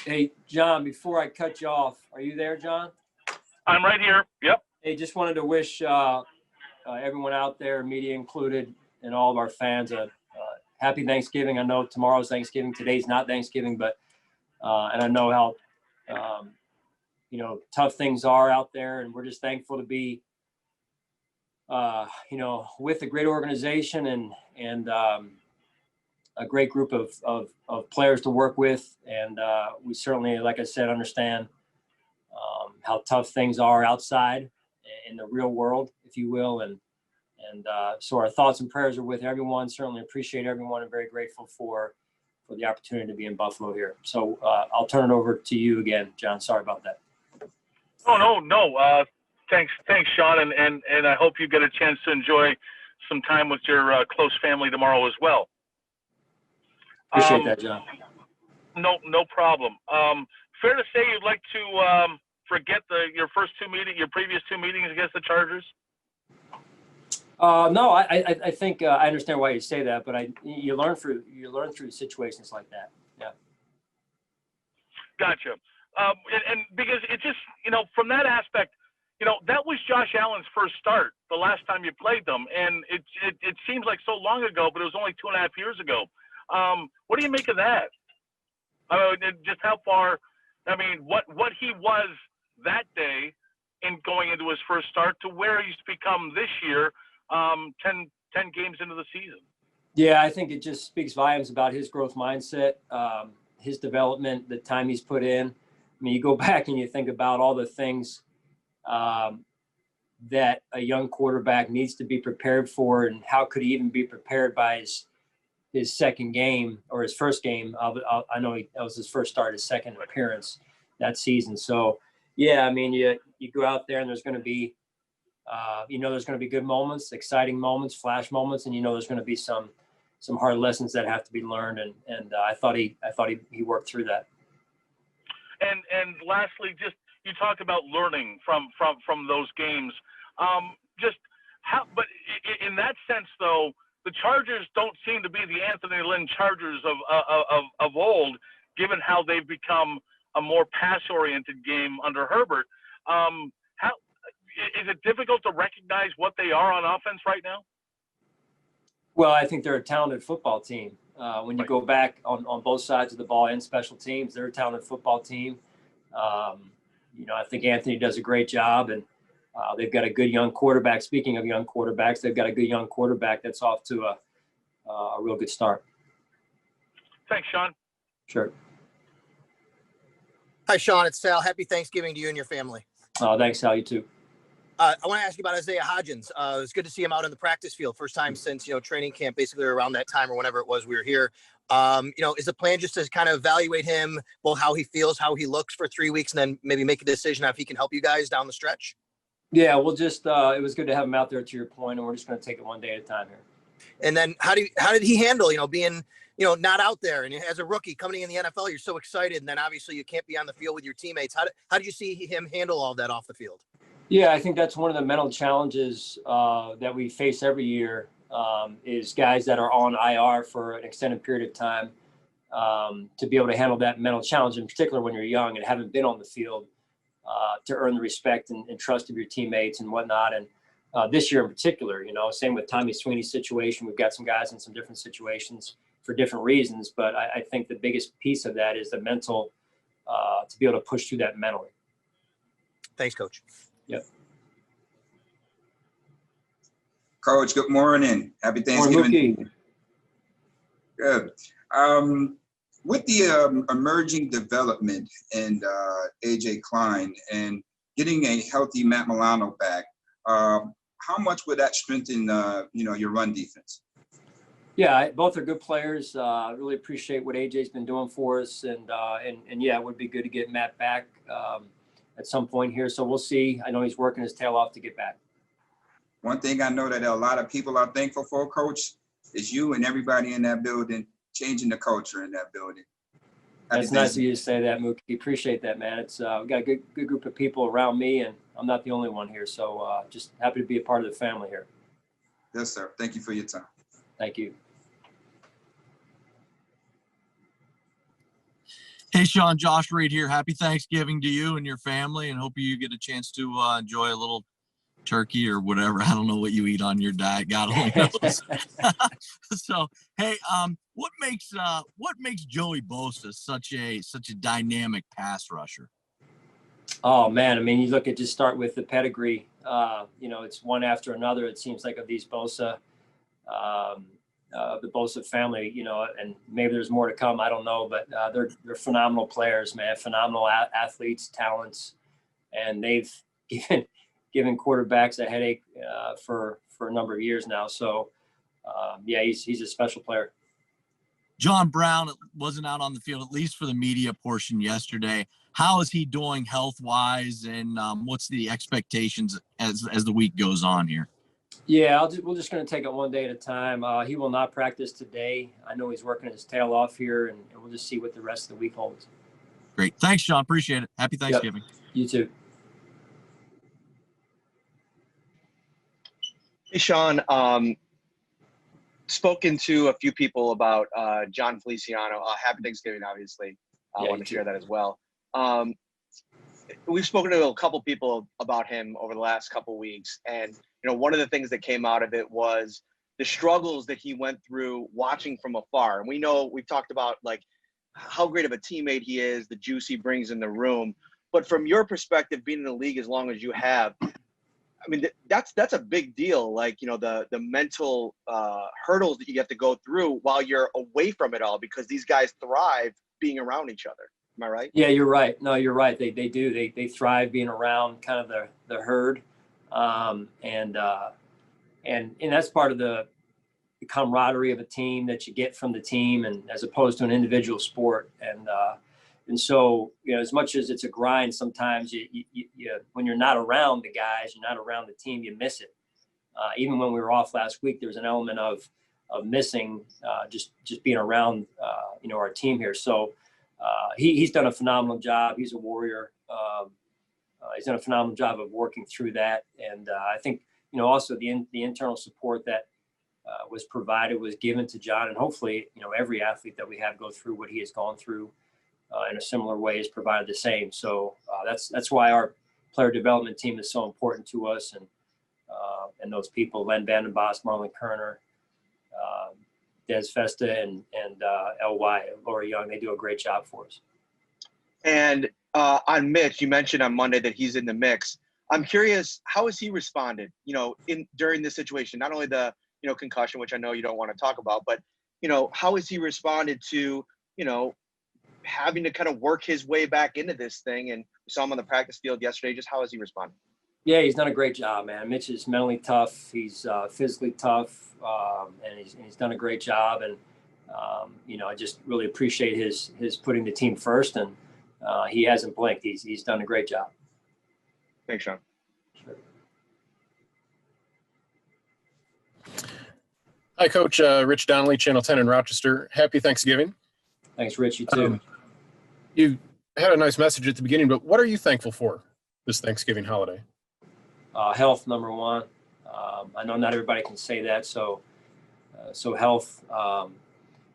Hey, John, before I cut you off, are you there, John? I'm right here. Yep. Hey, just wanted to wish everyone out there, media included, and all of our fans a happy Thanksgiving. I know tomorrow's Thanksgiving. Today's not Thanksgiving, but and I know how tough things are out there, and we're just thankful to be with a great organization and a great group of players to work with, and we certainly, like I said, understand how tough things are outside in the real world, if you will, and so our thoughts and prayers are with everyone. Certainly appreciate everyone and very grateful for the opportunity to be in Buffalo here. So I'll turn it over to you again, John. Sorry about that. Oh, no. Thanks, Sean, and I hope you get a chance to enjoy some time with your close family tomorrow as well. Appreciate that, John. No problem. Fair to say you'd like to forget your previous two meetings against the Chargers? No, I think I understand why you say that, but you learn through situations like that. Yeah. Gotcha. And because it just, from that aspect, that was Josh Allen's first start the last time you played them, and it seems like so long ago, but it was only 2.5 years ago. What do you make of that? Just how far? I mean, what he was that day in going into his first start to where he's become this year, 10 games into the season. Yeah, I think it just speaks volumes about his growth mindset, his development, the time he's put in. I mean, you go back and you think about all the things that a young quarterback needs to be prepared for, and how could he even be prepared by his second game or his first game. I know that was his first start, his second appearance that season. So, yeah, I mean, you go out there and there's going to be, there's going to be good moments, exciting moments, flash moments, and there's going to be some hard lessons that have to be learned. And I thought he worked through that. And lastly, just you talk about learning from those games. Just how, but in that sense, though, the Chargers don't seem to be the Anthony Lynn Chargers of old, given how they've become a more pass-oriented game under Herbert. How is it difficult to recognize what they are on offense right now? Well, I think they're a talented football team. When you go back on both sides of the ball and special teams, they're a talented football team. I think Anthony does a great job, and they've got a good young quarterback. Speaking of young quarterbacks, they've got a good young quarterback that's off to a real good start. Thanks, Sean. Sure. Hi, Sean. It's Sal. Happy Thanksgiving to you and your family. Oh, thanks, Sal. You too. I want to ask you about Isaiah Hodgins. It was good to see him out in the practice field. First time since, training camp, basically around that time or whenever it was we were here. Is the plan just to kind of evaluate him, both how he feels, how he looks for 3 weeks, and then maybe make a decision if he can help you guys down the stretch? Yeah, we'll just it was good to have him out there, to your point, and we're just going to take it one day at a time here. And then how did he handle, being, not out there, and as a rookie coming in the NFL, you're so excited, and then obviously you can't be on the field with your teammates. How did you see him handle all that off the field? Yeah, I think that's one of the mental challenges that we face every year, is guys that are on IR for an extended period of time, to be able to handle that mental challenge, in particular when you're young and haven't been on the field, to earn the respect and trust of your teammates and whatnot. And this year in particular, same with Tommy Sweeney's situation. We've got some guys in some different situations for different reasons, but I think the biggest piece of that is the mental, to be able to push through that mentally. Thanks, Coach. Yep. Coach, good morning. Happy Thanksgiving. Good. With the emerging development and AJ Klein and getting a healthy Matt Milano back, how much would that strengthen your run defense? Yeah, both are good players. Really appreciate what AJ's been doing for us, and yeah, it would be good to get Matt back at some point here. So we'll see. I know he's working his tail off to get back. One thing I know that a lot of people are thankful for, Coach, is you and everybody in that building changing the culture in that building. That's nice of you to say that, Mookie. Appreciate that, man. It's we've got a good group of people around me, and I'm not the only one here. So just happy to be a part of the family here. Yes, sir. Thank you for your time. Thank you. Hey, Sean, Josh Reed here. Happy Thanksgiving to you and your family, and hope you get a chance to enjoy a little turkey or whatever. I don't know what you eat on your diet. God only knows. So, hey, what makes Joey Bosa such a dynamic pass rusher? Oh man, I mean, you look at just start with the pedigree. It's one after another. It seems like of these Bosa, the Bosa family. And maybe there's more to come. I don't know, but they're phenomenal players, man. Phenomenal athletes, talents, and they've given quarterbacks a headache for a number of years now. So, he's a special player. John Brown wasn't out on the field, at least for the media portion yesterday. How is he doing health-wise, and what's the expectations as the week goes on here? Yeah, we're just going to take it one day at a time. He will not practice today. I know he's working his tail off here, and we'll just see what the rest of the week holds. Great. Thanks, Sean. Appreciate it. Happy Thanksgiving. Yep. You too. Hey, Sean. Spoken to a few people about John Feliciano. Happy Thanksgiving, obviously. I want to share that as well. We've spoken to a couple people about him over the last couple weeks, and one of the things that came out of it was the struggles that he went through watching from afar. And we've talked about like how great of a teammate he is, the juice he brings in the room. But from your perspective, being in the league as long as you have, I mean, that's a big deal. Like, the mental hurdles that you have to go through while you're away from it all, because these guys thrive being around each other. Am I right? Yeah, you're right. No, you're right. They do. They thrive being around kind of the herd, and that's part of the camaraderie of a team that you get from the team, and as opposed to an individual sport. And so, as much as it's a grind, sometimes you when you're not around the guys, you're not around the team, you miss it. Even when we were off last week, there was an element of missing just being around, our team here. So he's done a phenomenal job. He's a warrior. He's done a phenomenal job of working through that. And I think, also the internal support that was provided was given to John, and hopefully, every athlete that we have go through what he has gone through in a similar way is provided the same. So that's why our player development team is so important to us, and those people, Len Vandenbos, Marlon Kerner, Des Festa, and LY, Laura Young, they do a great job for us. And on Mitch, you mentioned on Monday that he's in the mix. I'm curious, how has he responded, during this situation? Not only the, concussion, which I know you don't want to talk about, but, how has he responded to, having to kind of work his way back into this thing? And we saw him on the practice field yesterday. Just how has he responded? Yeah, he's done a great job, man. Mitch is mentally tough. He's physically tough, and he's done a great job. And I just really appreciate his putting the team first, and he hasn't blinked. He's done a great job. Thanks, Sean. Sure. Hi, Coach. Rich Donnelly, Channel 10 in Rochester. Happy Thanksgiving. Thanks, Rich. You too. You had a nice message at the beginning, but what are you thankful for this Thanksgiving holiday? Health, number one. I know not everybody can say that, so health.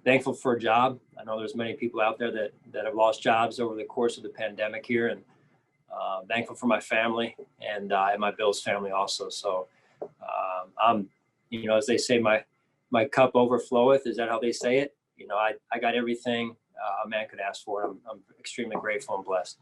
Thankful for a job. I know there's many people out there that have lost jobs over the course of the pandemic here, and thankful for my family and my Bills family also. So I'm, as they say, my cup overfloweth. Is that how they say it? I got everything a man could ask for. I'm extremely grateful and blessed.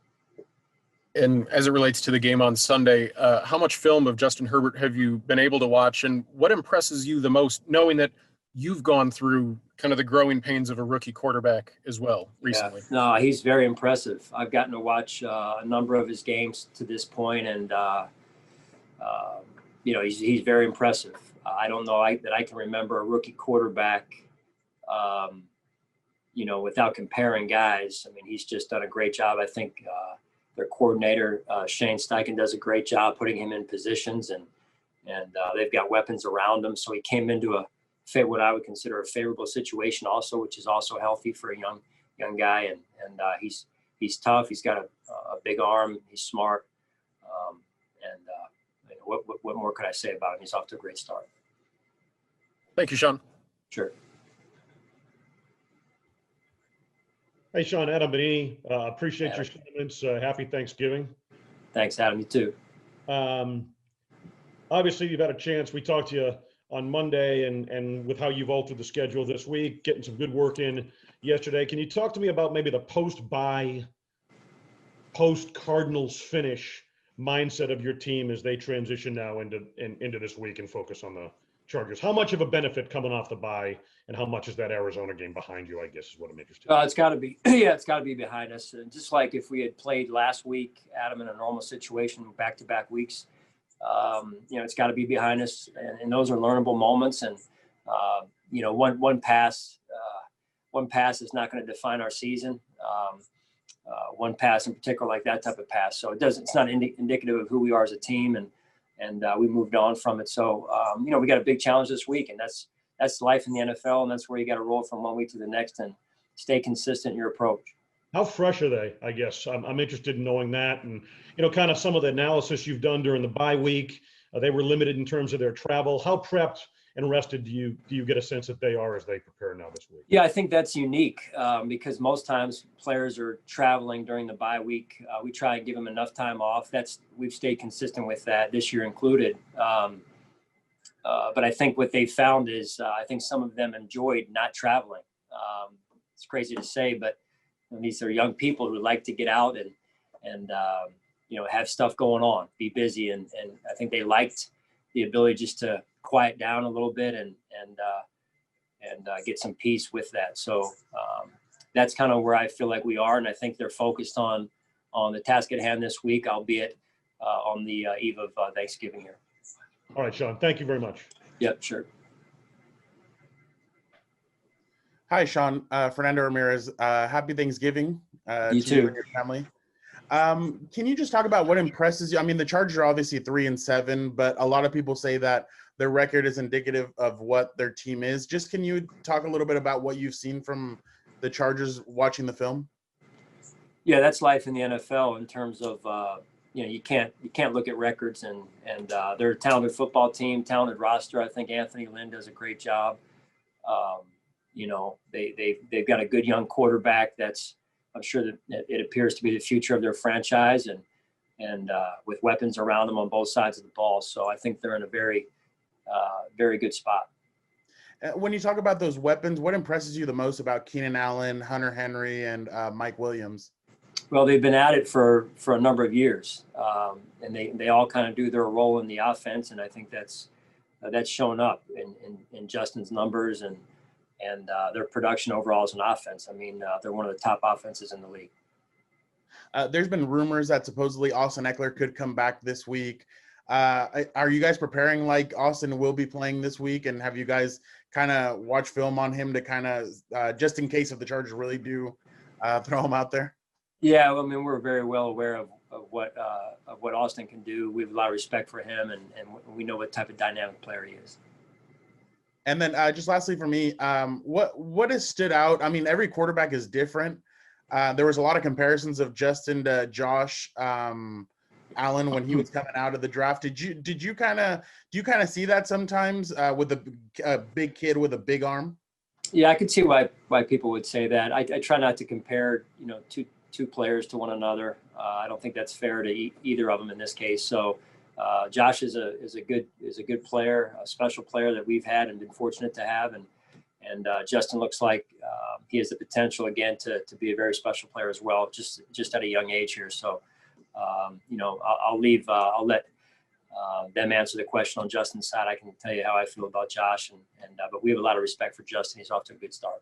And as it relates to the game on Sunday, how much film of Justin Herbert have you been able to watch, and what impresses you the most, knowing that you've gone through kind of the growing pains of a rookie quarterback as well recently? Yeah. No, he's very impressive. I've gotten to watch a number of his games to this point, and he's very impressive. I don't know that I can remember a rookie quarterback, without comparing guys. I mean, he's just done a great job. I think their coordinator, Shane Steichen, does a great job putting him in positions, and they've got weapons around him. So he came into what I would consider a favorable situation also, which is also healthy for a young guy. And he's tough. He's got a big arm. He's smart. What more could I say about him? He's off to a great start. Thank you, Sean. Sure. Hey, Sean, Adam Benini, appreciate your sentiments. Happy Thanksgiving. Thanks, Adam. You too. Obviously, you've had a chance. We talked to you on Monday and with how you've altered the schedule this week, getting some good work in yesterday. Can you talk to me about maybe the post-bye, post-Cardinals finish mindset of your team as they transition now into this week and focus on the Chargers? How much of a benefit coming off the bye, and how much is that Arizona game behind you, I guess, is what I'm interested in. It's got to be, yeah, it's got to be behind us. And just like if we had played last week, Adam, in a normal situation, back-to-back weeks, it's got to be behind us. And those are learnable moments. And, one pass is not going to define our season. One pass in particular, like that type of pass. So it's not indicative of who we are as a team. And we moved on from it. So, we got a big challenge this week, and that's life in the NFL, and that's where you got to roll from one week to the next and stay consistent in your approach. How fresh are they, I guess? I'm interested in knowing that, and, kind of some of the analysis you've done during the bye week. They were limited in terms of their travel. How prepped and rested do you get a sense that they are as they prepare now this week? Yeah, I think that's unique because most times players are traveling during the bye week. We try and give them enough time off. We've stayed consistent with that this year included. But I think what they found is I think some of them enjoyed not traveling. It's crazy to say, but these are young people who like to get out and have stuff going on, be busy, and I think they liked the ability just to quiet down a little bit and get some peace with that. So that's kind of where I feel like we are, and I think they're focused on the task at hand this week, albeit on the eve of Thanksgiving here. All right, Sean, thank you very much. Yep, sure. Hi, Sean. Fernando Ramirez. Happy Thanksgiving You to too. you and your family. Can you just talk about what impresses you? I mean, the Chargers are obviously 3-7, but a lot of people say that their record is indicative of what their team is. Just can you talk a little bit about what you've seen from the Chargers watching the film? Yeah, that's life in the NFL in terms of you can't look at records and they're a talented football team, talented roster. I think Anthony Lynn does a great job. They've got a good young quarterback I'm sure that it appears to be the future of their franchise and with weapons around them on both sides of the ball. So I think they're in a very, very good spot. When you talk about those weapons, what impresses you the most about Keenan Allen, Hunter Henry, and Mike Williams? Well, they've been at it for a number of years, and they all kind of do their role in the offense, and I think that's shown up in Justin's numbers and their production overall as an offense. I mean, they're one of the top offenses in the league. There's been rumors that supposedly Austin Eckler could come back this week. Are you guys preparing like Austin will be playing this week? And have you guys kind of watched film on him to kind of just in case if the Chargers really do throw him out there? Yeah, I mean, we're very well aware of what Austin can do. We have a lot of respect for him, and we know what type of dynamic player he is. And then just lastly for me, what has stood out? I mean, every quarterback is different. There was a lot of comparisons of Justin to Josh Allen when he was coming out of the draft. Do you kind of see that sometimes with a big kid with a big arm? Yeah, I could see why people would say that. I try not to compare two players to one another. I don't think that's fair to either of them in this case. So Josh is a good player, a special player that we've had and been fortunate to have, and Justin looks like he has the potential again to be a very special player as well, just at a young age here. So I'll let them answer the question on Justin's side. I can tell you how I feel about Josh, but we have a lot of respect for Justin. He's off to a good start.